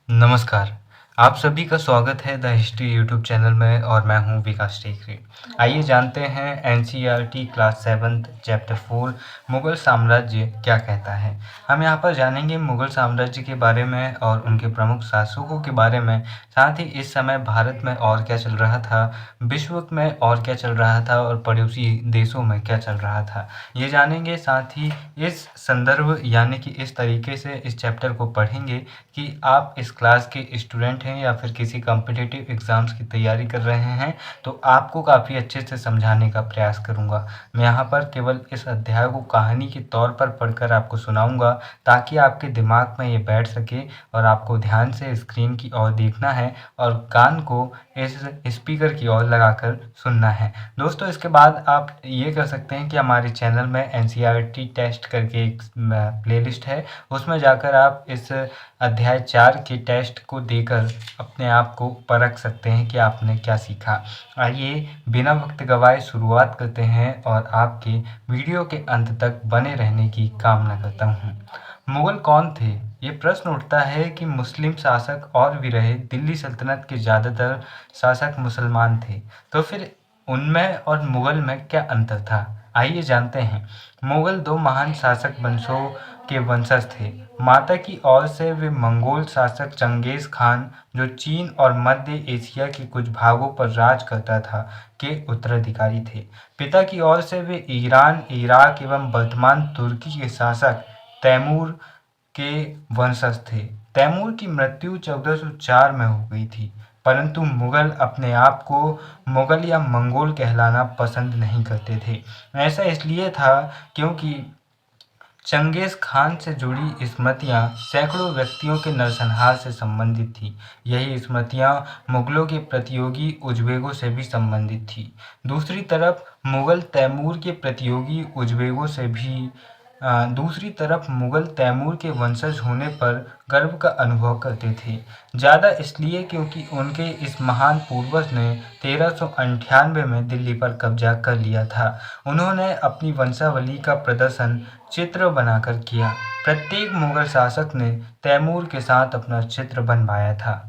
नमस्कार, आप सभी का स्वागत है द हिस्ट्री यूट्यूब चैनल में और मैं हूं विकास टेकरी। आइए जानते हैं एनसीईआरटी क्लास 7 चैप्टर 4 मुग़ल साम्राज्य क्या कहता है। हम यहां पर जानेंगे मुग़ल साम्राज्य के बारे में और उनके प्रमुख शासकों के बारे में, साथ ही इस समय भारत में और क्या चल रहा था, विश्व में और क्या चल रहा था और पड़ोसी देशों में क्या चल रहा था, ये जानेंगे। साथ ही इस संदर्भ यानी कि इस तरीके से इस चैप्टर को पढ़ेंगे कि आप इस क्लास के स्टूडेंट हैं या फिर किसी कॉम्पिटिटिव एग्ज़ाम्स की तैयारी कर रहे हैं, तो आपको काफ़ी अच्छे से समझाने का प्रयास करूंगा। मैं यहाँ पर केवल इस अध्याय को कहानी के तौर पर पढ़कर आपको सुनाऊंगा, ताकि आपके दिमाग में ये बैठ सके और आपको ध्यान से स्क्रीन की ओर देखना है और कान को इस स्पीकर की ओर लगाकर सुनना है। दोस्तों, इसके बाद आप ये कर सकते हैं कि हमारे चैनल में एनसीईआरटी टेस्ट करके एक प्लेलिस्ट है, उसमें जाकर आप इस अध्याय 4 के टेस्ट को देकर अपने आप को परख सकते हैं कि आपने क्या सीखा। आइए बिना वक्त गवाए शुरुआत करते हैं और आपके वीडियो के अंत तक बने रहने की कामना करता हूँ। मुगल कौन थे? ये प्रश्न उठता है कि मुस्लिम शासक और भी रहे, दिल्ली सल्तनत के ज़्यादातर शासक मुसलमान थे, तो फिर उनमें और मुगल में क्या अंतर था? आइए जानते हैं। मुगल दो महान शासक वंशों के वंशज थे। माता की ओर से वे मंगोल शासक चंगेज़ खान, जो चीन और मध्य एशिया के कुछ भागों पर राज करता था, के उत्तराधिकारी थे। पिता की ओर से वे ईरान, इराक एवं वर्तमान तुर्की के शासक तैमूर के वंशज थे। तैमूर की मृत्यु 1404 में हो गई थी, परंतु मुगल अपने आप को मुगल या मंगोल कहलाना पसंद नहीं करते थे। ऐसा इसलिए था क्योंकि चंगेज़ खान से जुड़ी स्मृतियाँ सैकड़ों व्यक्तियों के नरसंहार से संबंधित थीं। यही स्मृतियाँ मुगलों के प्रतियोगी उज़्बेकों से भी संबंधित थीं। दूसरी तरफ मुगल तैमूर के वंशज होने पर गर्व का अनुभव करते थे। ज़्यादा इसलिए क्योंकि उनके इस महान पूर्वज ने 1398 में दिल्ली पर कब्जा कर लिया था। उन्होंने अपनी वंशावली का प्रदर्शन चित्र बनाकर किया। प्रत्येक मुगल शासक ने तैमूर के साथ अपना चित्र बनवाया था।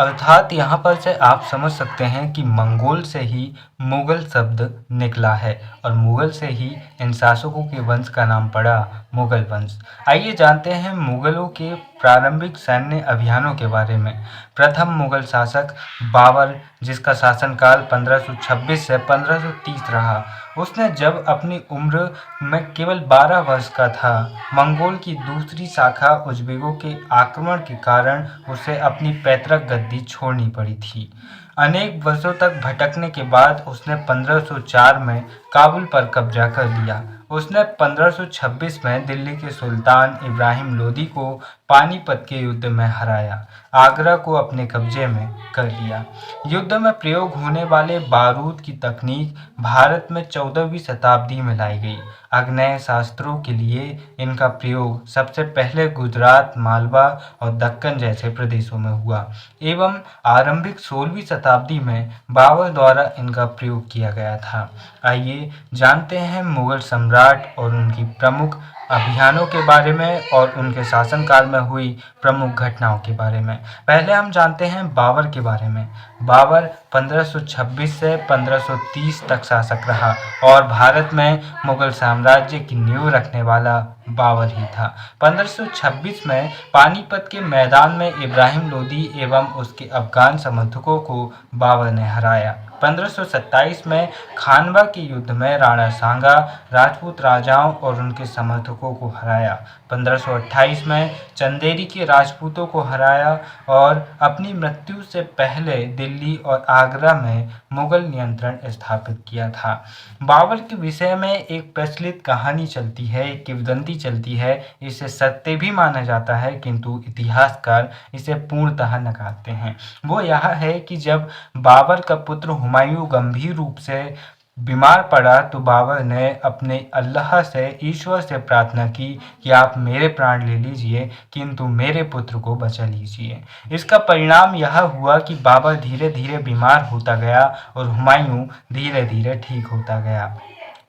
अर्थात यहाँ पर से आप समझ सकते हैं कि मंगोल से ही मुगल शब्द निकला है और मुगल से ही इन शासकों के वंश का नाम पड़ा मुगल वंश। आइए जानते हैं मुगलों के प्रारंभिक सैन्य अभियानों के बारे में। प्रथम मुगल शासक बाबर, जिसका शासनकाल 1526 से 1530 रहा, उसने जब अपनी उम्र में केवल 12 वर्ष का था, मंगोल की दूसरी शाखा उज़्बेकों के आक्रमण के कारण उसे अपनी पैतृक गद्दी छोड़नी पड़ी थी। अनेक वर्षों तक भटकने के बाद उसने 1504 में काबुल पर कब्जा कर लिया। उसने 1526 में दिल्ली के सुल्तान इब्राहिम लोदी को पानीपत के युद्ध में हराया, आगरा को अपने कब्जे में कर लिया। युद्ध में प्रयोग होने वाले बारूद की तकनीक भारत में 14वीं शताब्दी में लाई गई। आग्नेय शास्त्रों के लिए इनका प्रयोग सबसे पहले गुजरात, मालवा और दक्कन जैसे प्रदेशों में हुआ एवं आरंभिक 16वीं शताब्दी में बाबर द्वारा इनका प्रयोग किया गया था। आइए जानते हैं मुगल सम्राट और उनकी प्रमुख अभियानों के बारे में और उनके शासनकाल में हुई प्रमुख घटनाओं के बारे में। पहले हम जानते हैं बाबर के बारे में। बाबर 1526 से 1530 तक शासक रहा और भारत में मुगल साम्राज्य की नींव रखने वाला बाबर ही था। 1526 में पानीपत के मैदान में इब्राहिम लोदी एवं उसके अफगान समर्थकों को बाबर ने हराया। 1527 में खानवा के युद्ध में राणा सांगा राजपूत राजाओं और उनके समर्थकों को हराया। 1528 में चंदेरी के राजपूतों को हराया और अपनी मृत्यु से पहले दिल्ली और आगरा में मुगल नियंत्रण स्थापित किया था। बाबर के विषय में एक प्रचलित कहानी चलती है, एक किंवदंती चलती है। इसे सत्य भी माना जाता है, किंतु इतिहासकार इसे पूर्णतः नकारते हैं। वो यह है कि जब बाबर का पुत्र हुमायूं गंभीर रूप से बीमार पड़ा तो बाबर ने अपने अल्लाह से, ईश्वर से प्रार्थना की कि आप मेरे प्राण ले लीजिए, किंतु मेरे पुत्र को बचा लीजिए। इसका परिणाम यह हुआ कि बाबर धीरे धीरे बीमार होता गया और हुमायूं धीरे धीरे ठीक होता गया।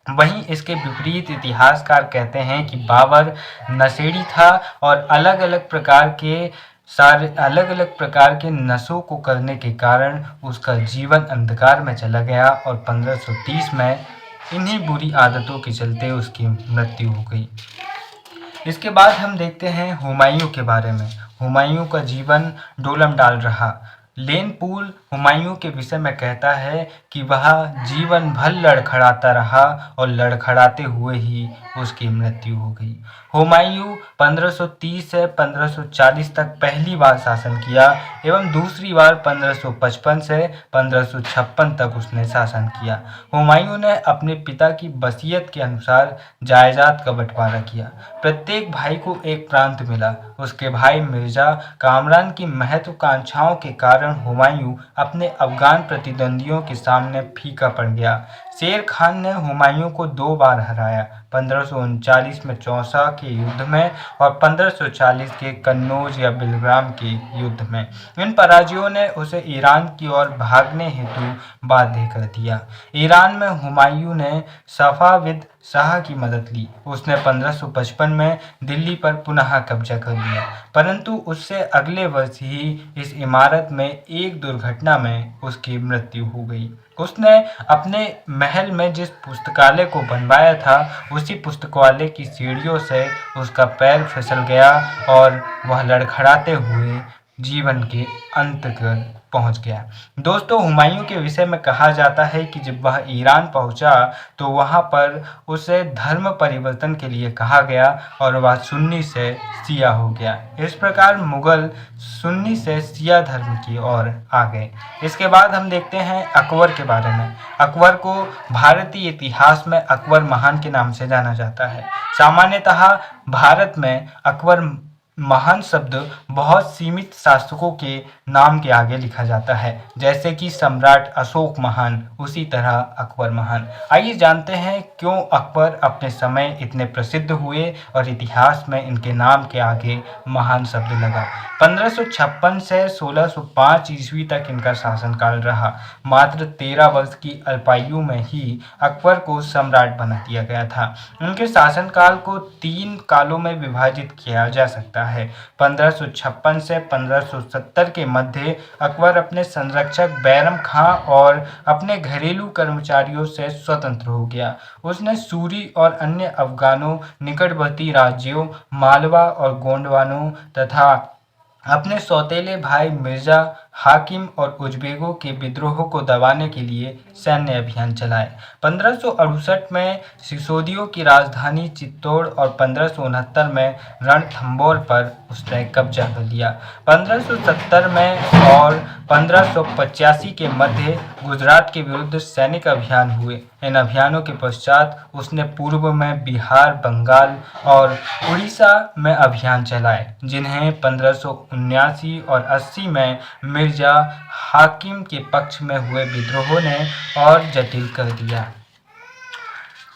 वहीं इसके विपरीत इतिहासकार कहते हैं कि बाबर नशेड़ी था और अलग अलग प्रकार के सारे अलग अलग प्रकार के नशों को करने के कारण उसका जीवन अंधकार में चला गया और 1530 में इन्हीं बुरी आदतों के चलते उसकी मृत्यु हो गई। इसके बाद हम देखते हैं हुमायूं के बारे में। हुमायूं का जीवन डोलम डाल रहा। लेन पूल हुमायूं के विषय में कहता है कि वह जीवन भर लड़खड़ाता रहा और लड़खड़ाते हुए ही उसकी मृत्यु हो गई। हुमायूं 1530 से 1540 तक पहली बार शासन किया एवं दूसरी बार 1555 से 1556 तक उसने शासन किया। हुमायूं ने अपने पिता की वसीयत के अनुसार जायदाद का बंटवारा किया। प्रत्येक भाई को एक प्रांत मिला। उसके भाई मिर्जा कामरान की महत्वाकांक्षाओं के कारण हुमायूं अपने अफगान प्रतिद्वंदियों के सामने फीका पड़ गया। शेर खान ने हुमायूं को 2 बार हराया, 1539 में चौसा के युद्ध में और 1540 के कन्नौज या बिलग्राम के युद्ध में। इन पराजयों ने उसे ईरान की ओर भागने हेतु बाध्य कर दिया। ईरान में हुमायूं ने सफाविद शाह की मदद ली। उसने 1555 में दिल्ली पर पुनः कब्जा कर लिया, परंतु उससे अगले वर्ष ही इस इमारत में एक दुर्घटना में उसकी मृत्यु हो गई। उसने अपने महल में जिस पुस्तकालय को बनवाया था, उसी पुस्तकालय की सीढ़ियों से उसका पैर फिसल गया और वह लड़खड़ाते हुए जीवन के अंत पर पहुंच गया। दोस्तों, हुमायूं के विषय में कहा जाता है कि जब वह ईरान पहुंचा तो वहां पर उसे धर्म परिवर्तन के लिए कहा गया और वह सुन्नी से शिया हो गया। इस प्रकार मुगल सुन्नी से शिया धर्म की ओर आ गए। इसके बाद हम देखते हैं अकबर के बारे में। अकबर को भारतीय इतिहास में अकबर महान के नाम से जाना जाता है। सामान्यतः भारत में अकबर महान शब्द बहुत सीमित शासकों के नाम के आगे लिखा जाता है, जैसे कि सम्राट अशोक महान, उसी तरह अकबर महान। आइए जानते हैं क्यों अकबर अपने समय इतने प्रसिद्ध हुए और इतिहास में इनके नाम के आगे महान शब्द लगा। 1556 से 1605 ईस्वी तक इनका शासनकाल रहा। मात्र 13 वर्ष की अल्पायु में ही अकबर को सम्राट बना दिया गया था। उनके शासनकाल को 3 कालों में विभाजित किया जा सकता है। 1556 से 1570 के मध्य अकबर अपने संरक्षक बैरम खां और अपने घरेलू कर्मचारियों से स्वतंत्र हो गया। उसने सूरी और अन्य अफगानों, निकटवर्ती राज्यों मालवा और गोंडवानों तथा अपने सौतेले भाई मिर्जा हाकिम और उज़्बेकों के विद्रोह को दबाने के लिए सैन्य अभियान चलाए। 1568 में सिसोदियों की राजधानी चित्तौड़ और 1569 में रणथंबोर पर उसने कब्जा कर लिया। 1570 में और 1585 के मध्य गुजरात के विरुद्ध सैनिक अभियान हुए। इन अभियानों के पश्चात उसने पूर्व में बिहार, बंगाल और उड़ीसा में अभियान चलाए, जिन्हें 1579 और 80 में मिर्जा हाकिम के पक्ष में हुए विद्रोह ने और जटिल कर दिया।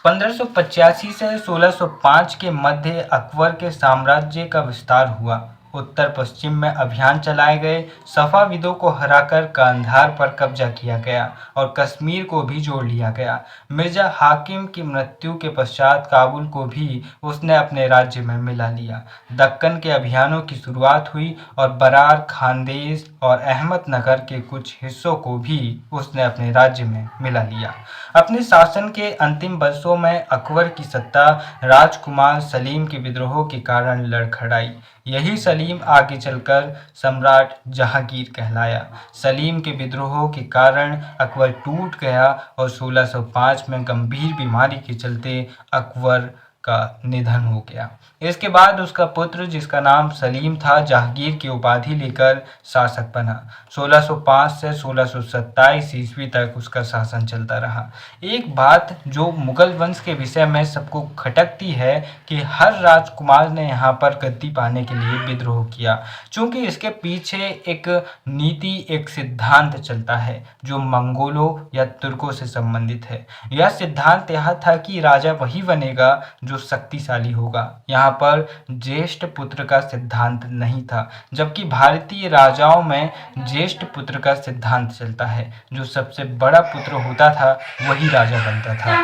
1585 से 1605 के मध्य अकबर के साम्राज्य का विस्तार हुआ। उत्तर पश्चिम में अभियान चलाए गए। सफाविदों को हराकर कांधार पर कब्जा किया गया और कश्मीर को भी जोड़ लिया गया। मिर्जा हाकिम की मृत्यु के पश्चात काबुल को भी उसने अपने राज्य में मिला लिया। दक्कन के अभियानों की शुरुआत हुई और बरार, खानदेश और अहमदनगर के कुछ हिस्सों को भी उसने अपने राज्य में मिला लिया। अपने शासन के अंतिम वर्षों में अकबर की सत्ता राजकुमार सलीम के विद्रोह के कारण लड़खड़ाई। यही सलीम आगे चलकर सम्राट जहांगीर कहलाया। सलीम के विद्रोह के कारण अकबर टूट गया और 1605 में गंभीर बीमारी के चलते अकबर का निधन हो गया। इसके बाद उसका पुत्र, जिसका नाम सलीम था, जहांगीर की उपाधि लेकर शासक बना। 1605 से 1627 ईस्वी तक उसका शासन चलता रहा। एक बात जो मुगल वंश के विषय में सबको खटकती है कि हर राजकुमार ने यहाँ पर गद्दी पाने के लिए विद्रोह किया, चूंकि इसके पीछे एक नीति, एक सिद्धांत चलता है जो मंगोलों या तुर्कों से संबंधित है। यह सिद्धांत यह था कि राजा वही बनेगा जो शक्तिशाली होगा। यहाँ पर ज्येष्ठ पुत्र का सिद्धांत नहीं था, जबकि भारतीय राजाओं में ज्येष्ठ पुत्र का सिद्धांत चलता है। जो सबसे बड़ा पुत्र होता था वही राजा बनता था।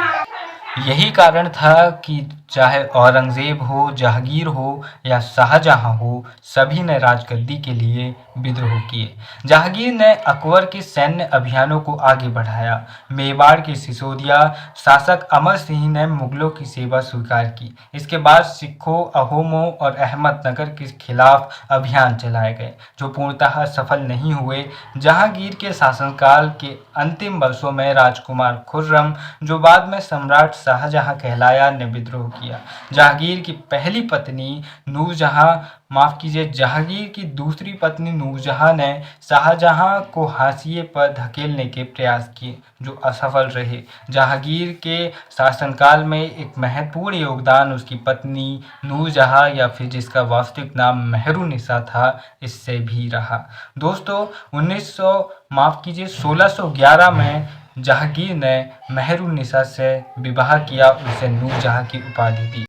यही कारण था कि चाहे औरंगज़ेब हो, जहांगीर हो या शाहजहां हो, सभी ने राजगद्दी के लिए विद्रोह किए। जहांगीर ने अकबर के सैन्य अभियानों को आगे बढ़ाया। मेवाड़ के सिसोदिया शासक अमर सिंह ने मुगलों की सेवा स्वीकार की। इसके बाद सिखों, अहोमों और अहमदनगर के खिलाफ अभियान चलाए गए, जो पूर्णतः सफल नहीं हुए। जहांगीर के शासनकाल के अंतिम वर्षों में राजकुमार खुर्रम, जो बाद में सम्राट शाहजहां कहलाया, ने विद्रोह किया। जहांगीर की दूसरी पत्नी नूरजहां ने शाहजहां को हाशिए पर धकेलने के प्रयास किए, जो असफल रहे। जहांगीर के शासनकाल में एक महत्वपूर्ण योगदान उसकी पत्नी नूरजहां, या फिर जिसका वास्तविक नाम मेहरुन्निसा था, इससे भी रहा। दोस्तों, 1611 में जहांगीर ने मेहरुन्निसा से विवाह किया, उसे नूरजहां की उपाधि दी।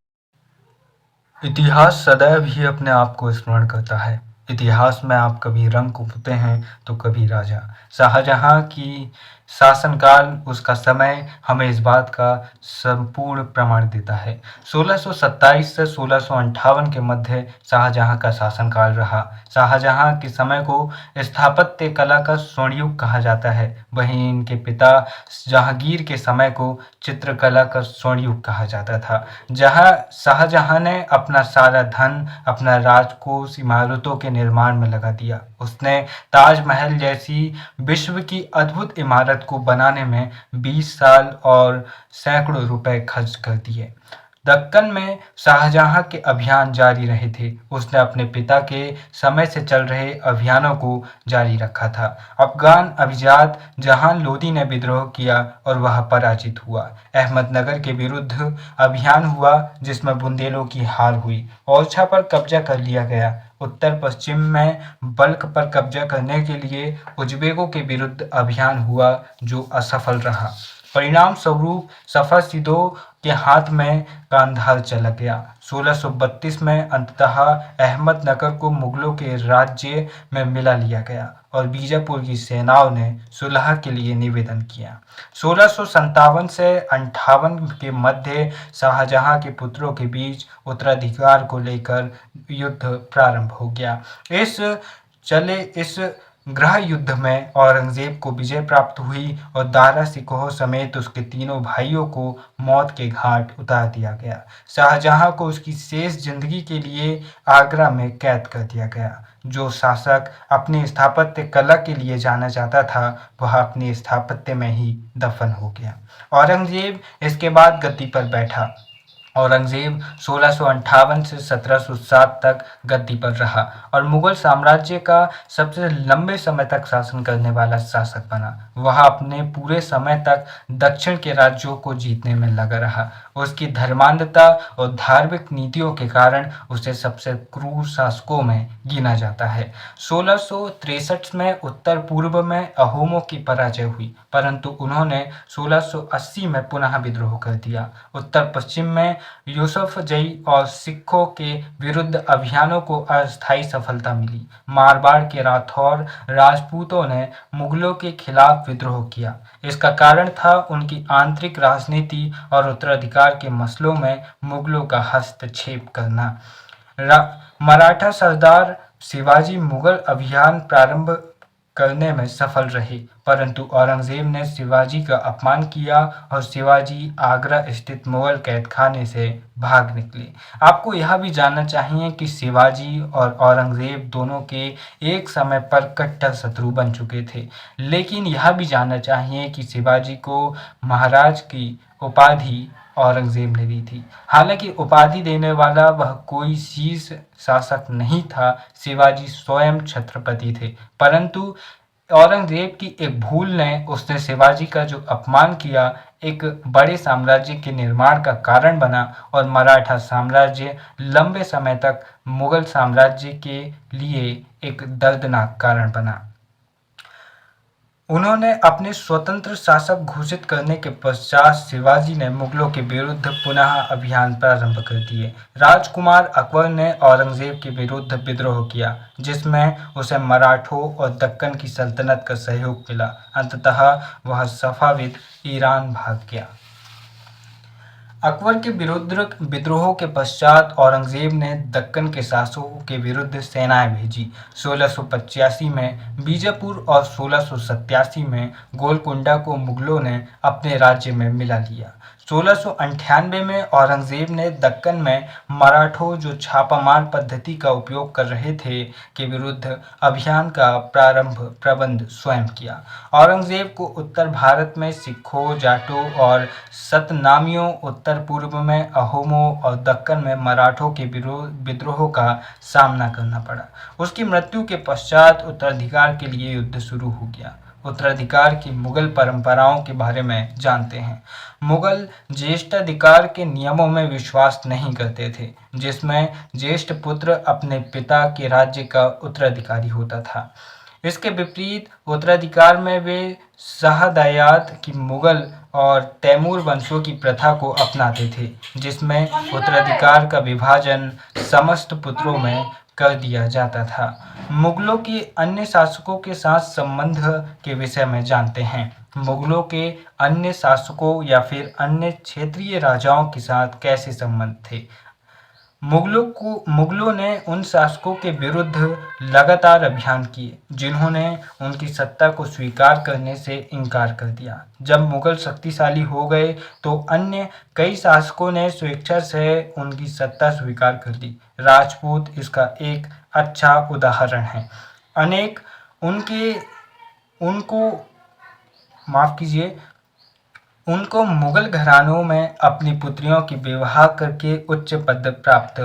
इतिहास सदैव ही अपने आप को स्मरण करता है। इतिहास में आप कभी रंग कुपते हैं तो कभी राजा। शाहजहां की शासनकाल, उसका समय हमें इस बात का संपूर्ण प्रमाण देता है। 1627 से 1658 के मध्य शाहजहां का शासनकाल रहा। शाहजहां के समय को स्थापत्य कला का स्वर्णयुग कहा जाता है, वहीं इनके पिता जहांगीर के समय को चित्रकला का स्वर्णयुग कहा जाता था। जहां शाहजहां ने अपना सारा धन अपना राजकोष इमारतों के निर्माण में लगा दिया। उसने ताजमहल जैसी विश्व की अद्भुत इमारत को बनाने में 20 साल और सैकड़ों रुपए खर्च कर दिए। दक्कन में शाहजहां के अभियान जारी रहे थे। उसने अपने पिता के समय से चल रहे अभियानों को जारी रखा था। अफगान अभिजात जहान लोदी ने विद्रोह किया और वह पराजित हुआ। अहमदनगर के विरुद्ध अभियान हुआ, जिसमें बुंदेलों की हार हुई। ओरछा पर कब्जा कर लिया गया। उत्तर पश्चिम में बल्ख पर कब्जा करने के लिए उज़्बेकों के विरुद्ध अभियान हुआ, जो असफल रहा। परिणाम स्वरूप सफाविदों के हाथ में कांधार चला गया। 1632 में अंततः अहमदनगर को मुगलों के राज्य में मिला लिया गया और बीजापुर की सेनाओं ने सुलह के लिए निवेदन किया। 1657 से 58 के मध्य शाहजहां के पुत्रों के बीच उत्तराधिकार को लेकर युद्ध प्रारंभ हो गया। इस गृह युद्ध में औरंगजेब को विजय प्राप्त हुई और दारा सिकोह समेत उसके तीनों भाइयों को मौत के घाट उतार दिया गया। शाहजहां को उसकी शेष जिंदगी के लिए आगरा में कैद कर दिया गया। जो शासक अपनी स्थापत्य कला के लिए जाना जाता था, वह अपनी स्थापत्य में ही दफन हो गया। औरंगजेब इसके बाद गद्दी पर बैठा। औरंगजेब 1658 से 1707 तक गद्दी पर रहा और मुगल साम्राज्य का सबसे लंबे समय तक शासन करने वाला शासक बना। वह अपने पूरे समय तक दक्षिण के राज्यों को जीतने में लगा रहा। उसकी धर्मांधता और धार्मिक नीतियों के कारण उसे सबसे क्रूर शासकों में गिना जाता है। 1663 में उत्तर पूर्व में अहोमों की पराजय हुई, परंतु उन्होंने 1680 में पुनः विद्रोह कर दिया। उत्तर पश्चिम में यूसुफजई और सिखों के विरुद्ध अभियानों को अस्थायी सफलता मिली। मारवाड़ के राठौर राजपूतों ने मुगलों के खिलाफ विद्रोह किया। इसका कारण था उनकी आंतरिक राजनीति और उत्तराधिकार के मसलों में मुगलों का हस्तक्षेप करना। मराठा सरदार शिवाजी मुगल अभियान प्रारंभ करने में सफल रहे, परंतु औरंगजेब ने शिवाजी का अपमान किया और शिवाजी आगरा स्थित मुगल कैदखाने से भाग निकले। आपको यह भी जानना चाहिए कि शिवाजी और औरंगजेब दोनों के एक समय पर कट्टर शत्रु बन चुके थे, लेकिन यह भी जानना चाहिए कि शिवाजी को महाराज की उपाधि औरंगजेब ने दी थी। हालांकि उपाधि देने वाला वह कोई शीर्ष शासक नहीं था, शिवाजी स्वयं छत्रपति थे, परंतु औरंगजेब की एक भूल ने उसने शिवाजी का जो अपमान किया, एक बड़े साम्राज्य के निर्माण का कारण बना और मराठा साम्राज्य लंबे समय तक मुगल साम्राज्य के लिए एक दर्दनाक कारण बना। उन्होंने अपने स्वतंत्र शासक घोषित करने के पश्चात शिवाजी ने मुगलों के विरुद्ध पुनः अभियान प्रारंभ कर दिए। राजकुमार अकबर ने औरंगजेब के विरुद्ध विद्रोह किया, जिसमें उसे मराठों और दक्कन की सल्तनत का सहयोग मिला। अंततः वह सफाविद ईरान भाग गया। अकबर के विरुद्ध विद्रोह के पश्चात औरंगजेब ने दक्कन के शासकों के विरुद्ध सेनाएं भेजी। 1685 में बीजापुर और 1687 में गोलकुंडा को मुगलों ने अपने राज्य में मिला लिया। 1698 में औरंगजेब ने दक्कन में मराठों जो छापामार पद्धति का उपयोग कर रहे थे के विरुद्ध अभियान का प्रबंध स्वयं किया। औरंगजेब को उत्तर भारत में सिखों, जाटों और सतनामियों, उत्तर पूर्व में अहोमों और दक्कन में मराठों के विद्रोह का सामना करना पड़ा। उसकी मृत्यु के पश्चात उत्तराधिकार के लिए युद्ध शुरू हो गया। उत्तराधिकार की मुगल परंपराओं के बारे में जानते हैं। मुगल ज्येष्ठाधिकार के नियमों में विश्वास नहीं करते थे, जिसमें ज्येष्ठ पुत्र अपने पिता के राज्य का उत्तराधिकारी होता था। इसके विपरीत उत्तराधिकार में वे शाहदायात की मुगल और तैमूर वंशों की प्रथा को अपनाते थे, जिसमें उत्तराधिकार का विभाजन समस्त पुत्रों में कर दिया जाता था। मुगलों के अन्य शासकों के साथ संबंध के विषय में जानते हैं। मुगलों के अन्य शासकों या फिर अन्य क्षेत्रीय राजाओं के साथ कैसे संबंध थे। मुगलों ने उन शासकों के विरुद्ध लगातार अभियान किए जिन्होंने उनकी सत्ता को स्वीकार करने से इनकार कर दिया। जब मुगल शक्तिशाली हो गए तो अन्य कई शासकों ने स्वेच्छा से उनकी सत्ता स्वीकार कर ली। राजपूत इसका एक अच्छा उदाहरण है। अनेक उनके उनको माफ कीजिए उनको मुगल घरानों में अपनी पुत्रियों की विवाह करके उच्च पद प्राप्त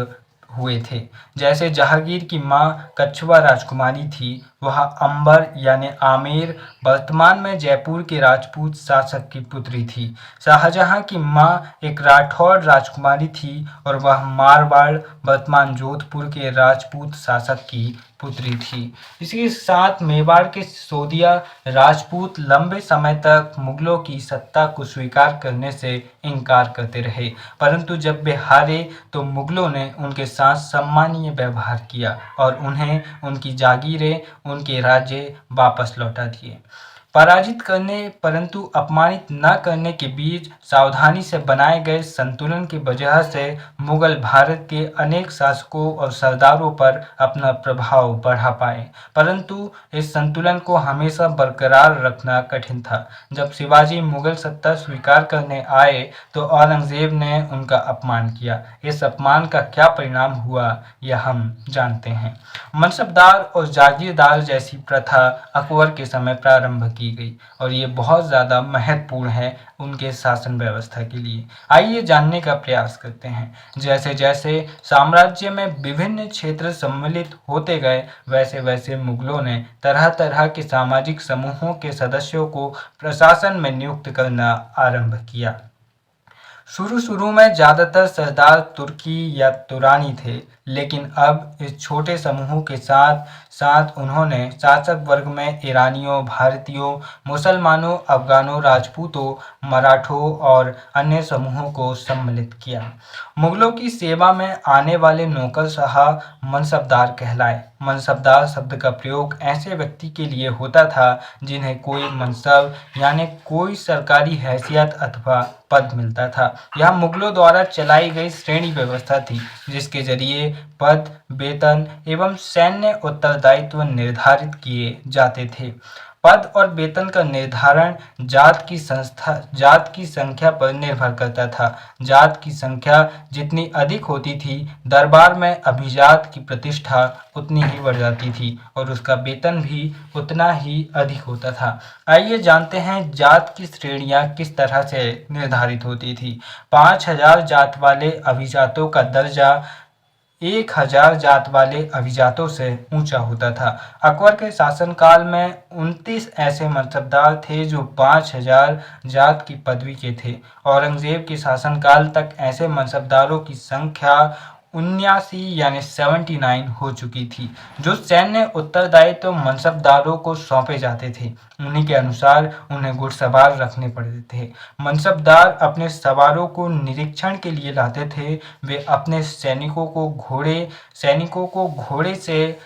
हुए थे। जैसे जहांगीर की मां कछवा राजकुमारी थी, वह अंबर यानी आमेर वर्तमान में जयपुर के राजपूत शासक की पुत्री थी। शाहजहां की मां एक राठौड़ राजकुमारी थी और वह मारवाड़ वर्तमान जोधपुर के राजपूत शासक की पुत्री थी। इसी साथ मेवाड़ के सिसोदिया राजपूत लंबे समय तक मुगलों की सत्ता को स्वीकार करने से इनकार करते रहे, परंतु जब वे हारे तो मुगलों ने उनके साथ सम्मानीय व्यवहार किया और उन्हें उनकी जागीरें, उनके राज्य वापस लौटा दिए। पराजित करने परंतु अपमानित न करने के बीच सावधानी से बनाए गए संतुलन की वजह से मुगल भारत के अनेक शासकों और सरदारों पर अपना प्रभाव बढ़ा पाए, परंतु इस संतुलन को हमेशा बरकरार रखना कठिन था। जब शिवाजी मुगल सत्ता स्वीकार करने आए तो औरंगजेब ने उनका अपमान किया। इस अपमान का क्या परिणाम हुआ यह हम जानते हैं। मनसबदार और जागीरदार जैसी प्रथा अकबर के समय प्रारंभ की गई और ये बहुत ज़्यादा महत्वपूर्ण है उनके शासन व्यवस्था के लिए। आइए जानने का प्रयास करते हैं। जैसे जैसे साम्राज्य में विभिन्न क्षेत्र सम्मिलित होते गए, वैसे वैसे मुगलों ने तरह तरह के सामाजिक समूहों के सदस्यों को प्रशासन में नियुक्त करना आरंभ किया। शुरू में ज़्यादातर सरदार तुर्की या तुरानी थे, लेकिन अब इस छोटे समूह के साथ साथ उन्होंने शासक वर्ग में ईरानियों, भारतीयों, मुसलमानों, अफगानों, राजपूतों, मराठों और अन्य समूहों को सम्मिलित किया। मुगलों की सेवा में आने वाले नौकरशाह मनसबदार कहलाए। मनसबदार शब्द का प्रयोग ऐसे व्यक्ति के लिए होता था जिन्हें कोई मनसब यानी कोई सरकारी हैसियत अथवा पद मिलता था। यह मुगलों द्वारा चलाई गई श्रेणी व्यवस्था थी, जिसके जरिए पद, वेतन एवं सैन्य उत्तरदायित्व निर्धारित किए जाते थे। पद और वेतन का निर्धारण जात की संख्या पर निर्भर करता था। जात की संख्या जितनी अधिक होती थी, दरबार में अभिजात की प्रतिष्ठा उतनी ही बढ़ जाती थी और उसका वेतन भी उतना ही अधिक होता था। आइए जानते हैं जात की श्रेणियां किस तरह से निर्धारित होती थी। 5000 जात वाले अभिजातों का दर्जा 1000 जात वाले अभिजातों से ऊंचा होता था। अकबर के शासनकाल में 29 ऐसे मनसबदार थे जो 5000 जात की पदवी के थे। औरंगजेब के शासनकाल तक ऐसे मनसबदारों की संख्या 79 यानी 79 हो चुकी थी, जो सैन्य उत्तरदायित्व मनसबदारों को सौंपे जाते थे। उन्हीं के अनुसार उन्हें घुड़सवार रखने पड़ते थे। मनसबदार अपने सवारों को निरीक्षण के लिए लाते थे। वे अपने सैनिकों को घोड़े से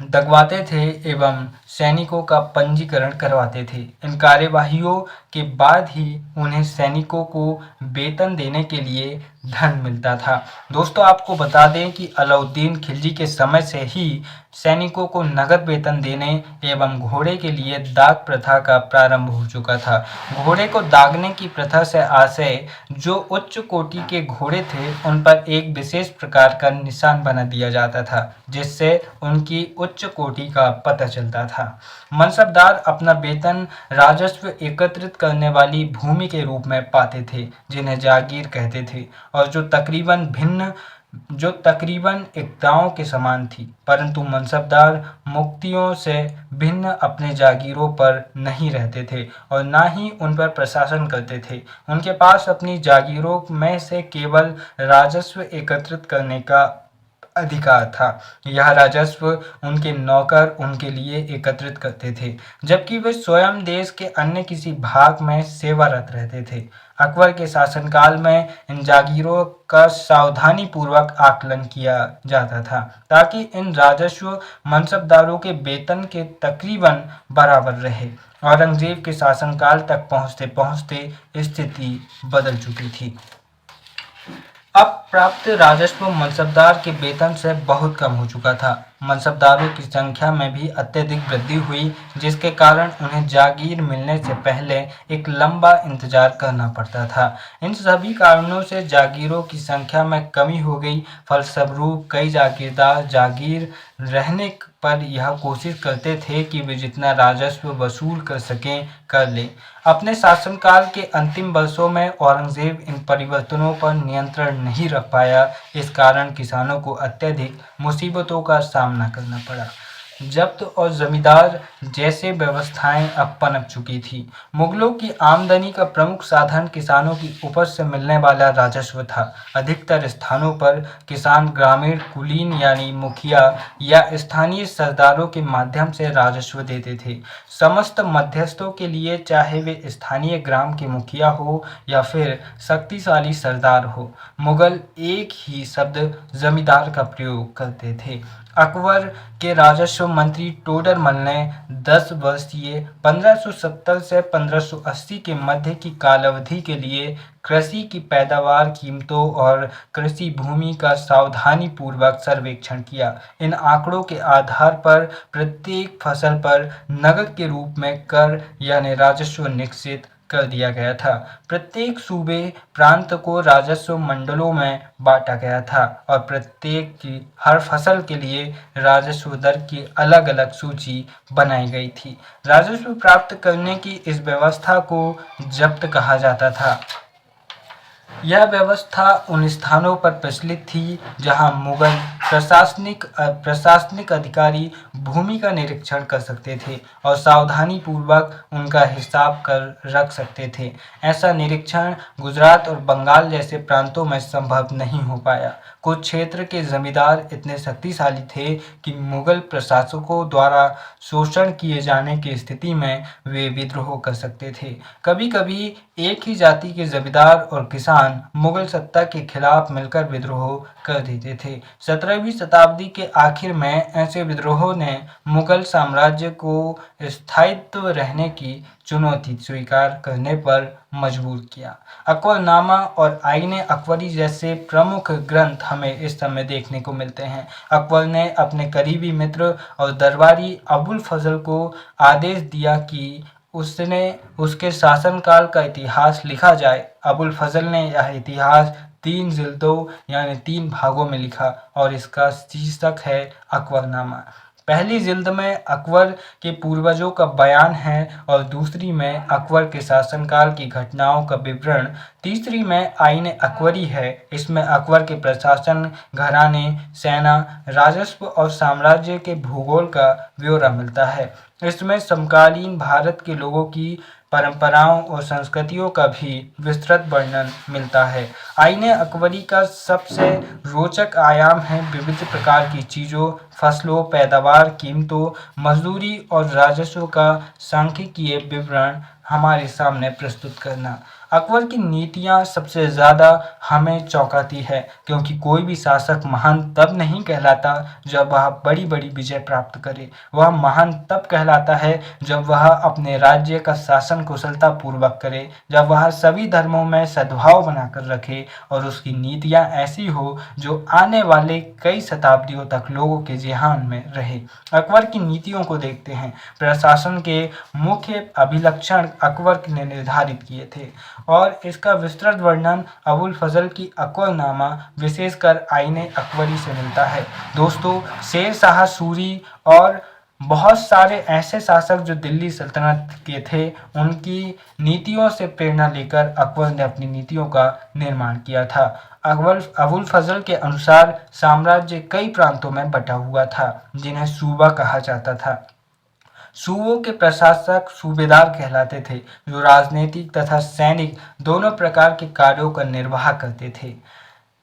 दगवाते थे एवं सैनिकों का पंजीकरण करवाते थे। इन कार्यवाहियों के बाद ही उन्हें सैनिकों को वेतन देने के लिए धन मिलता था। दोस्तों, आपको बता दें कि अलाउद्दीन खिलजी के समय से ही सैनिकों को नगद वेतन देने एवं घोड़े के लिए दाग प्रथा का प्रारंभ हो चुका था। घोड़े को दागने की प्रथा से आशय जो उच्च कोटि के घोड़े थे उन पर एक विशेष प्रकार का निशान बना दिया जाता था, जिससे उनकी उच्च कोटि का पता चलता था। मनसबदार अपना वेतन राजस्व एकत्रित करने वाली भूमि के रूप में पाते थे, जिन्हें जागीर कहते थे, और जो तकरीबन एक गांव के समान थी। परंतु मनसबदार मुक्तियों से भिन्न अपने जागीरों पर नहीं रहते थे और ना ही उन पर प्रशासन करते थे। उनके पास अपनी जागीरों में से केवल राजस्व एकत्रित करने का अधिकार था। यह राजस्व उनके नौकर उनके लिए एकत्रित करते थे, जबकि वे स्वयं देश के अन्य किसी भाग में सेवारत रहते थे। अकबर के शासनकाल में इन जागीरों का सावधानी पूर्वक आकलन किया जाता था, ताकि इन राजस्व मनसबदारों के वेतन के तकरीबन बराबर रहे। औरंगजेब के शासनकाल तक पहुंचते पहुंचते स्थिति बदल चुकी थी। अब प्राप्त राजस्व मनसबदार के वेतन से बहुत कम हो चुका था। मनसबदारों की संख्या में भी अत्यधिक वृद्धि हुई, जिसके कारण उन्हें जागीर मिलने से पहले एक लंबा इंतजार करना पड़ता था। इन सभी कारणों से जागीरों की संख्या में कमी हो गई। फलस्वरूप कई जागीरदार जागीर रहने पर यह कोशिश करते थे कि वे जितना राजस्व वसूल कर सकें कर लें। अपने शासनकाल के अंतिम वर्षों में औरंगजेब इन परिवर्तनों पर नियंत्रण नहीं रख पाया। इस कारण किसानों को अत्यधिक मुसीबतों का सामना करना पड़ा। जब्त और जमींदार जैसे व्यवस्थाएं अब पनप चुकी थी। मुगलों की आमदनी का प्रमुख साधन किसानों की उपज से मिलने वाला राजस्व था। अधिकतर स्थानों पर किसान ग्रामीण कुलीन यानी मुखिया या स्थानीय सरदारों के माध्यम से राजस्व देते थे। समस्त मध्यस्थों के लिए, चाहे वे स्थानीय ग्राम के मुखिया हो या फिर शक्तिशाली सरदार हो, मुगल एक ही शब्द जमींदार का प्रयोग करते थे। अकबर के राजस्व मंत्री टोडरमल ने 10 वर्षीय 1570 से 1580 के मध्य की कालावधि के लिए कृषि की पैदावार, कीमतों और कृषि भूमि का सावधानी पूर्वक सर्वेक्षण किया। इन आंकड़ों के आधार पर प्रत्येक फसल पर नकद के रूप में कर यानी राजस्व निश्चित कर दिया गया था। प्रत्येक सूबे प्रांत को राजस्व मंडलों में बांटा गया था और प्रत्येक की हर फसल के लिए राजस्व दर की अलग अलग सूची बनाई गई थी। राजस्व प्राप्त करने की इस व्यवस्था को जब्त कहा जाता था। यह व्यवस्था उन स्थानों पर प्रचलित थी जहां मुगल प्रशासनिक अधिकारी भूमि का निरीक्षण कर सकते थे और सावधानी पूर्वक उनका हिसाब कर रख सकते थे। ऐसा निरीक्षण गुजरात और बंगाल जैसे प्रांतों में संभव नहीं हो पाया। कुछ क्षेत्र के जमींदार इतने शक्तिशाली थे कि मुगल प्रशासकों द्वारा शोषण किए जाने की स्थिति में वे विद्रोह कर सकते थे। कभी कभी एक ही जाति के जमींदार और किसान मुगल सत्ता के खिलाफ मिलकर विद्रोह कर देते थे। 17वीं शताब्दी के आखिर में ऐसे विद्रोहों ने मुगल साम्राज्य को स्थायित्व रहने की चुनौती स्वीकार करने पर मजबूर किया। अकबरनामा और आईने अकबरी जैसे प्रमुख ग्रंथ हमें इस समय देखने को मिलते हैं। अकबर ने अपने करीबी मित्र और दरबारी अबुल फजल को आदेश दिया कि उसके शासनकाल का इतिहास लिखा जाए। अबुल फजल ने यह इतिहास 3 जिल्दों यानी 3 भागों में लिखा और इसका शीर्षक है अकबरनामा। पहली जिल्द में अकबर के पूर्वजों का बयान है और दूसरी में अकबर के शासनकाल की घटनाओं का विवरण, तीसरी में आईन अकबरी है। इसमें अकबर के प्रशासन, घराने, सेना, राजस्व और साम्राज्य के भूगोल का ब्यौरा मिलता है। इसमें समकालीन भारत के लोगों की परंपराओं और संस्कृतियों का भी विस्तृत वर्णन मिलता है। आईने अकबरी का सबसे रोचक आयाम है विविध प्रकार की चीज़ों, फसलों, पैदावार, कीमतों, मजदूरी और राजस्व का सांख्यिकीय विवरण हमारे सामने प्रस्तुत करना। अकबर की नीतियाँ सबसे ज़्यादा हमें चौंकाती है, क्योंकि कोई भी शासक महान तब नहीं कहलाता जब वह बड़ी-बड़ी विजय प्राप्त करे। वह महान तब कहलाता है जब वह अपने राज्य का शासन कुशलतापूर्वक करे, जब वह सभी धर्मों में सद्भाव बनाकर रखे और उसकी नीतियाँ ऐसी हो जो आने वाले कई शताब्दियों तक लोगों के ज़हन में रहे। अकबर की नीतियों को देखते हैं। प्रशासन के मुख्य अभिलक्षण अकबर ने निर्धारित किए थे और इसका विस्तृत वर्णन अबुल फजल की अकबरनामा विशेषकर आईने अकबरी से मिलता है। दोस्तों, शेर शाह सूरी और बहुत सारे ऐसे शासक जो दिल्ली सल्तनत के थे, उनकी नीतियों से प्रेरणा लेकर अकबर ने अपनी नीतियों का निर्माण किया था। अबुल फजल के अनुसार साम्राज्य कई प्रांतों में बटा हुआ था, जिन्हें सूबा कहा जाता था। सूबों के प्रशासक सूबेदार कहलाते थे, जो राजनीतिक तथा सैनिक दोनों प्रकार के कार्यों का निर्वाह करते थे।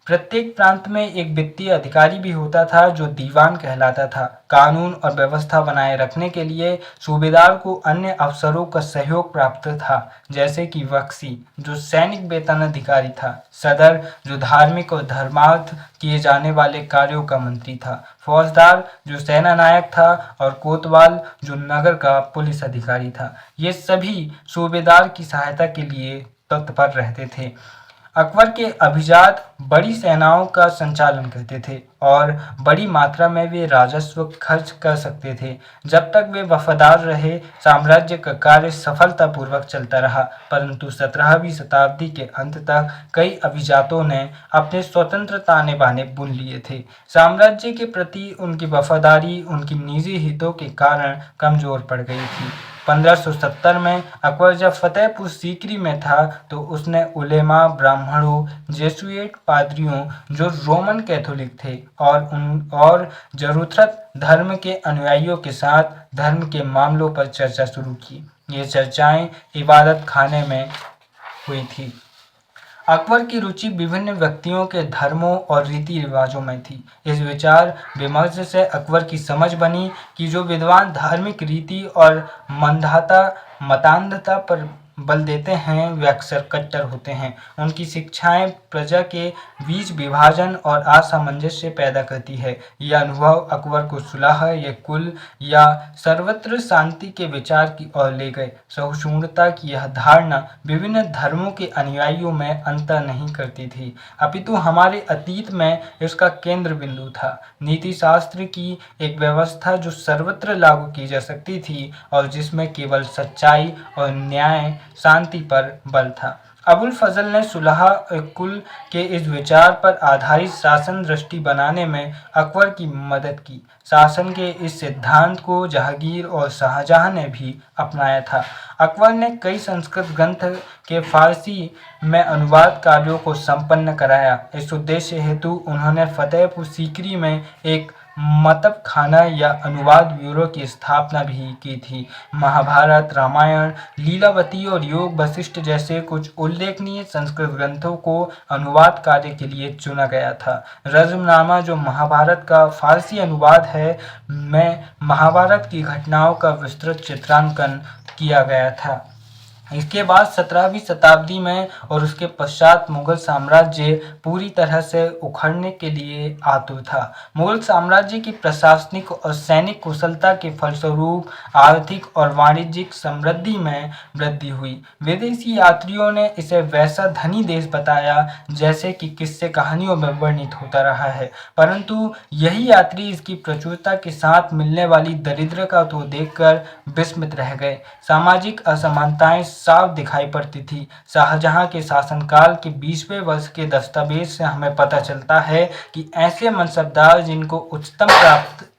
प्रत्येक प्रांत में एक वित्तीय अधिकारी भी होता था, जो दीवान कहलाता था। कानून और व्यवस्था बनाए रखने के लिए सूबेदार को अन्य अफसरों का सहयोग प्राप्त था, जैसे कि बख्शी, जो सैनिक वेतन अधिकारी था, सदर, जो धार्मिक और धर्मार्थ किए जाने वाले कार्यों का मंत्री था, फौजदार, जो सेना नायक था, और कोतवाल, जो नगर का पुलिस अधिकारी था। ये सभी सूबेदार की सहायता के लिए तत्पर रहते थे। अकबर के अभिजात बड़ी सेनाओं का संचालन करते थे और बड़ी मात्रा में वे राजस्व खर्च कर सकते थे। जब तक वे वफादार रहे, साम्राज्य का कार्य सफलतापूर्वक चलता रहा, परंतु 17वीं शताब्दी के अंत तक कई अभिजातों ने अपने स्वतंत्र ताने बाने बुन लिए थे। साम्राज्य के प्रति उनकी वफादारी उनकी निजी हितों के कारण कमजोर पड़ गई थी। 1570 में अकबर जब फतेहपुर सीकरी में था, तो उसने उलेमा, ब्राह्मणों, जेसुइट पादरियों, जो रोमन कैथोलिक थे, और जरूथत धर्म के अनुयायियों के साथ धर्म के मामलों पर चर्चा शुरू की। ये चर्चाएं इबादत खाने में हुई थी। अकबर की रुचि विभिन्न व्यक्तियों के धर्मों और रीति रिवाजों में थी। इस विचार विमर्श से अकबर की समझ बनी कि जो विद्वान धार्मिक रीति और मतान्धता पर बल देते हैं, वे अक्सर कट्टर होते हैं। उनकी शिक्षाएं प्रजा के बीच विभाजन और असामंजस्य पैदा करती है। यह अनुभव अकबर को सुलह या कुल या सर्वत्र शांति के विचार की ओर ले गए। सहिष्णुता की यह धारणा विभिन्न धर्मों के अनुयायियों में अंतर नहीं करती थी, अपितु हमारे अतीत में इसका केंद्र बिंदु था। नीति शास्त्र की एक व्यवस्था जो सर्वत्र लागू की जा सकती थी और जिसमें केवल सच्चाई और न्याय शांति पर बल था। अबुल फजल ने सुलह कुल के इस विचार पर आधारित शासन दृष्टि बनाने में अकबर की मदद की। शासन के इस सिद्धांत को जहांगीर और शाहजहां ने भी अपनाया था। अकबर ने कई संस्कृत ग्रंथ के फारसी में अनुवाद कार्यों को संपन्न कराया। इस उद्देश्य हेतु उन्होंने फतेहपुर सीकरी में एक मतब खाना या अनुवाद ब्यूरो की स्थापना भी की थी। महाभारत, रामायण, लीलावती और योग वशिष्ठ जैसे कुछ उल्लेखनीय संस्कृत ग्रंथों को अनुवाद कार्य के लिए चुना गया था। रज़्मनामा, जो महाभारत का फारसी अनुवाद है, में महाभारत की घटनाओं का विस्तृत चित्रांकन किया गया था। इसके बाद 17वीं शताब्दी में और उसके पश्चात मुगल साम्राज्य पूरी तरह से उखड़ने के लिए आतुर था। मुगल साम्राज्य की प्रशासनिक और सैनिक कुशलता के फलस्वरूप आर्थिक और वाणिज्यिक समृद्धि में वृद्धि हुई। विदेशी यात्रियों ने इसे वैसा धनी देश बताया जैसे कि किस्से कहानियों में वर्णित होता रहा है, परंतु यही यात्री इसकी प्रचुरता के साथ मिलने वाली दरिद्रता को देखकर विस्मित रह गए। सामाजिक असमानताएं साफ दिखाई पड़ती थी। शाहजहां के शासनकाल के 20वें वर्ष के दस्तावेज से हमें पता चलता है कि ऐसे मनसबदार जिनको उच्चतम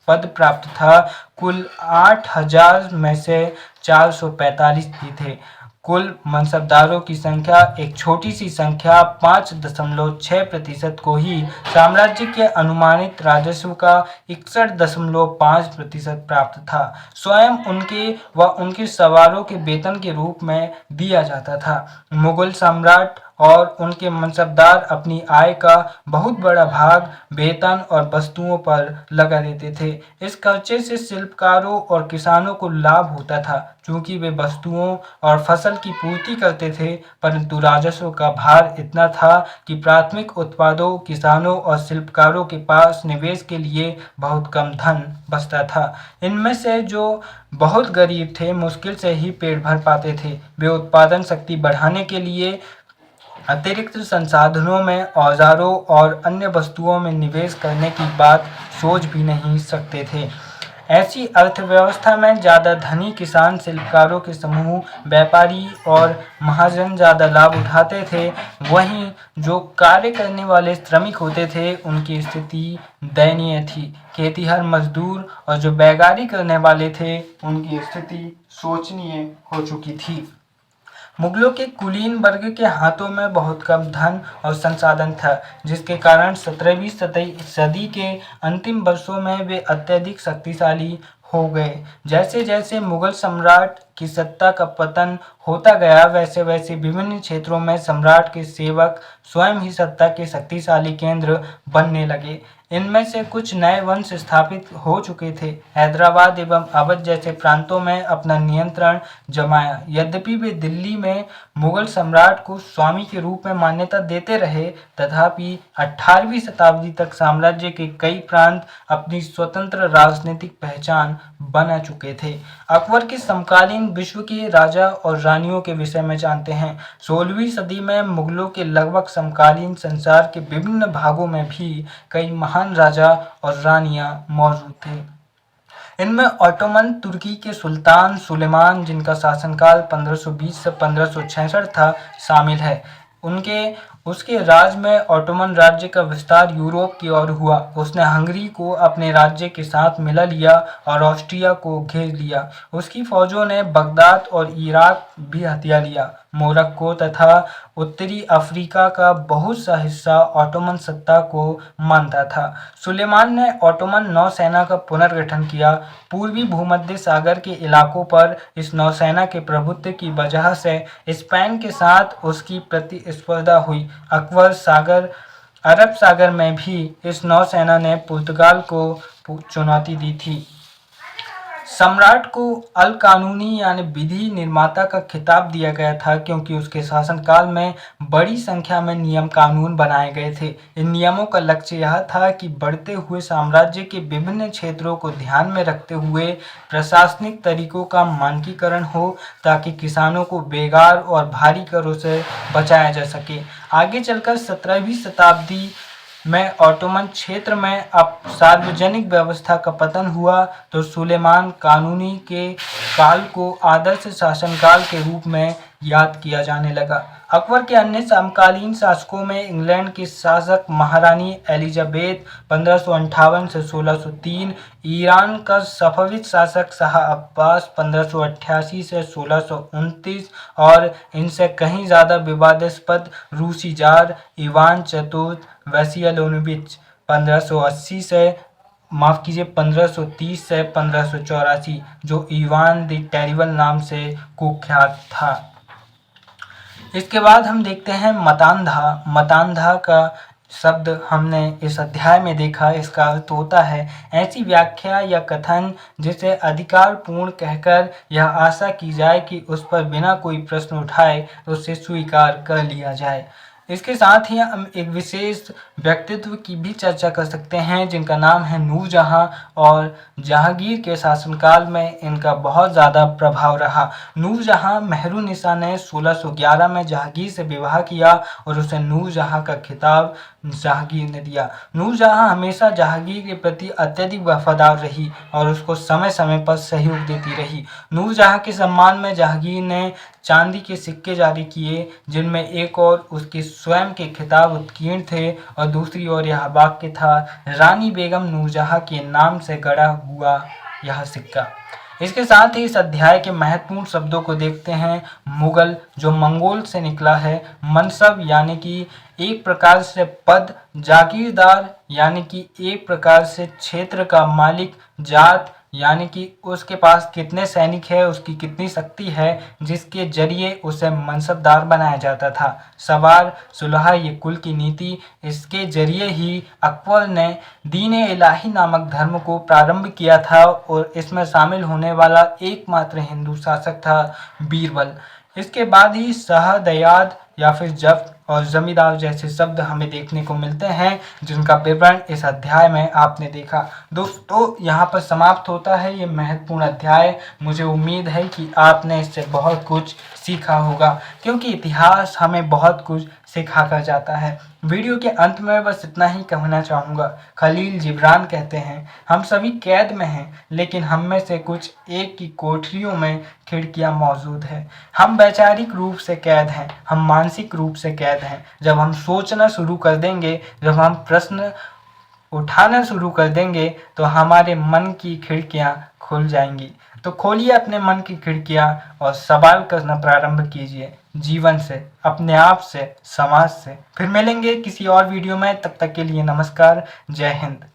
पद प्राप्त था, कुल 8000 में से 445 ही थे। कुल मनसबदारों की संख्या एक छोटी सी संख्या 5.6% को ही साम्राज्य के अनुमानित राजस्व का 61.5% प्राप्त था। स्वयं उनके व उनके सवारों के वेतन के रूप में दिया जाता था। मुगल सम्राट और उनके मनसबदार अपनी आय का बहुत बड़ा भाग वेतन और वस्तुओं पर लगा देते थे। इस खर्चे से शिल्पकारों और किसानों को लाभ होता था, चूंकि वे वस्तुओं और फसल की पूर्ति करते थे, परंतु राजस्व का भार इतना था कि प्राथमिक उत्पादों, किसानों और शिल्पकारों के पास निवेश के लिए बहुत कम धन बचता था। इनमें से जो बहुत गरीब थे, मुश्किल से ही पेट भर पाते थे। वे उत्पादन शक्ति बढ़ाने के लिए अतिरिक्त संसाधनों में, औजारों और अन्य वस्तुओं में निवेश करने की बात सोच भी नहीं सकते थे। ऐसी अर्थव्यवस्था में ज़्यादा धनी किसान, शिल्पकारों के समूह, व्यापारी और महाजन ज़्यादा लाभ उठाते थे। वहीं जो कार्य करने वाले श्रमिक होते थे, उनकी स्थिति दयनीय थी। खेतिहर मजदूर और जो बैगारी करने वाले थे, उनकी स्थिति शोचनीय हो चुकी थी। मुगलों के कुलीन वर्ग के हाथों में बहुत कम धन और संसाधन था, जिसके कारण 17वीं सदी के अंतिम वर्षों में वे अत्यधिक शक्तिशाली हो गए। जैसे जैसे मुगल सम्राट की सत्ता का पतन होता गया, वैसे वैसे विभिन्न क्षेत्रों में सम्राट के सेवक स्वयं ही सत्ता के शक्तिशाली केंद्र बनने लगे। इनमें से कुछ नए वंश स्थापित हो चुके थे। हैदराबाद एवं अवध जैसे प्रांतों में अपना नियंत्रण जमाया। यद्यपि वे दिल्ली में मुगल सम्राट को स्वामी के रूप में मान्यता देते रहे, तथापि 18वीं शताब्दी तक साम्राज्य के कई प्रांत अपनी स्वतंत्र राजनीतिक पहचान बना चुके थे। अकबर के समकालीन विश्व के राजा और रानियों के विषय में जानते हैं। 16वीं सदी में मुगलों के लगभग समकालीन संसार के विभिन्न भागों में भी कई महान राजा और रानियां मौजूद थे। इनमें ऑटोमन तुर्की के सुल्तान सुलेमान, जिनका शासनकाल 1520 से 1566 था, शामिल है। उसके राज में ऑटोमन राज्य का विस्तार यूरोप की ओर हुआ। उसने हंगरी को अपने राज्य के साथ मिला लिया और ऑस्ट्रिया को घेर लिया। उसकी फौजों ने बगदाद और इराक भी हथिया लिया। मोरक्को तथा उत्तरी अफ्रीका का बहुत सा हिस्सा ऑटोमन सत्ता को मानता था। सुलेमान ने ऑटोमन नौसेना का पुनर्गठन किया। पूर्वी भूमध्य सागर के इलाकों पर इस नौसेना के प्रभुत्व की वजह से स्पेन के साथ उसकी प्रतिस्पर्धा हुई। अरब सागर में भी इस नौसेना ने पुर्तगाल को चुनौती दी थी। सम्राट को अल कानूनी यानी विधि निर्माता का खिताब दिया गया था, क्योंकि उसके शासनकाल में बड़ी संख्या में नियम कानून बनाए गए थे। इन नियमों का लक्ष्य यह था कि बढ़ते हुए साम्राज्य के विभिन्न क्षेत्रों को ध्यान में रखते हुए प्रशासनिक तरीकों का मानकीकरण हो, ताकि किसानों को बेगार और भारी करों से बचाया जा सके। आगे चलकर 17वीं शताब्दी में ऑटोमन क्षेत्र में अब सार्वजनिक व्यवस्था का पतन हुआ, तो सुलेमान कानूनी के काल को आदर्श शासनकाल के रूप में याद किया जाने लगा। अकबर के अन्य समकालीन शासकों में इंग्लैंड की शासक महारानी एलिजाबेथ 1558 से 1603, ईरान का सफविद शासक शाह अब्बास 1588 से 1629 और इनसे कहीं ज़्यादा विवादास्पद रूसी जार इवान चतुर्थ वैसियलोविच 1530 से 1584, जो इवान द टेरिबल नाम से कुख्यात था। इसके बाद हम देखते हैं मतांधा। मतांधा का शब्द हमने इस अध्याय में देखा। इसका अर्थ होता है ऐसी व्याख्या या कथन जिसे अधिकारपूर्ण कहकर यह आशा की जाए कि उस पर बिना कोई प्रश्न उठाए उसे स्वीकार कर लिया जाए। इसके साथ ही हम एक विशेष व्यक्तित्व की भी चर्चा कर सकते हैं, जिनका नाम है नूरजहां, और जहांगीर के शासनकाल में इनका बहुत ज़्यादा प्रभाव रहा। नूरजहां मेहरुन्निसा ने 1611 में जहांगीर से विवाह किया और उसे नूरजहां का खिताब जहांगीर ने दिया। नूरजहां हमेशा जहांगीर के प्रति अत्यधिक वफादार रही और उसको समय समय पर सहयोग देती रही। नूरजहां के सम्मान में जहांगीर ने चांदी के सिक्के जारी किए, जिनमें एक और उसके स्वयं के खिताब उत्कीर्ण थे और दूसरी ओर यह वाक्य था, रानी बेगम नूरजहां के नाम से गढ़ा हुआ यह सिक्का। इसके साथ ही इस अध्याय के महत्वपूर्ण शब्दों को देखते हैं। मुगल, जो मंगोल से निकला है। मनसब यानी कि एक प्रकार से पद। जागीरदार यानी कि एक प्रकार से क्षेत्र का मालिक। जात यानी कि उसके पास कितने सैनिक है, उसकी कितनी शक्ति है जिसके जरिए उसे मनसबदार बनाया जाता था। सवार सुलह ये कुल की नीति, इसके जरिए ही अकबर ने दीन इलाही नामक धर्म को प्रारंभ किया था और इसमें शामिल होने वाला एकमात्र हिंदू शासक था बीरबल। इसके बाद ही शाह दयाद या फिर जब्त और जमींदार जैसे शब्द हमें देखने को मिलते हैं, जिनका विवरण इस अध्याय में आपने देखा। दोस्तों, यहाँ पर समाप्त होता है ये महत्वपूर्ण अध्याय। मुझे उम्मीद है कि आपने इससे बहुत कुछ सीखा होगा, क्योंकि इतिहास हमें बहुत कुछ सिखा कर जाता है। वीडियो के अंत में बस इतना ही कहना चाहूँगा। खलील जिब्रान कहते हैं, हम सभी कैद में हैं, लेकिन हम में से कुछ एक की कोठरियों में खिड़कियां मौजूद हैं। हम वैचारिक रूप से कैद हैं, हम मानसिक रूप से कैद हैं। जब हम सोचना शुरू कर देंगे, जब हम प्रश्न उठाना शुरू कर देंगे, तो हमारे मन की खिड़कियां खुल जाएंगी। तो खोलिए अपने मन की खिड़कियां और सवाल करना प्रारंभ कीजिए, जीवन से, अपने आप से, समाज से। फिर मिलेंगे किसी और वीडियो में, तब तक के लिए नमस्कार, जय हिंद।